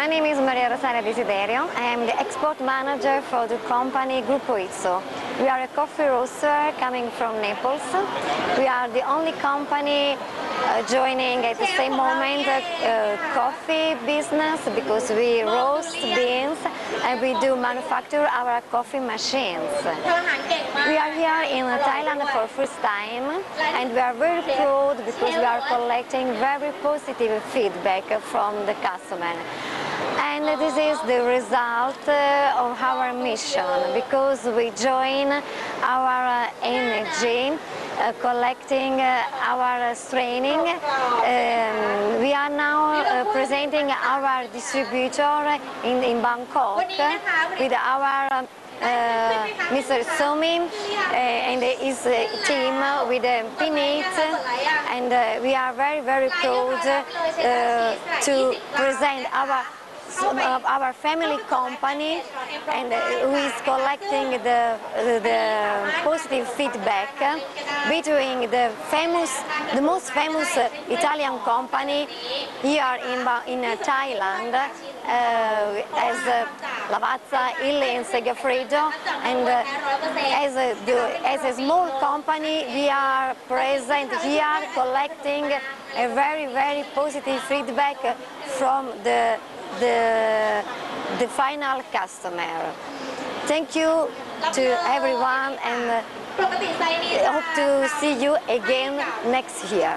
My name is Maria Rosaria Desiderio. I am the export manager for the company Gruppo IZZO. We are a coffee roaster coming from Naples. We are the only company joining at the same moment coffee business, because we roast beans and we do manufacture our coffee machines. We are here in Thailand for the first time, and we are very proud because we are collecting very positive feedback from the customer. And this is the result of our mission, because we join our energy, collecting our training. We are now presenting our distributor in Bangkok with our Mr. Somi and his team with Pinit, and we are very proud to present our family company, and who is collecting the positive feedback between the most famous Italian company here in Thailand, as Lavazza, Illy and Segafredo, and as a small company we are present here collecting a very positive feedback from the final customer. Thank you to everyone, and hope to see you again next year.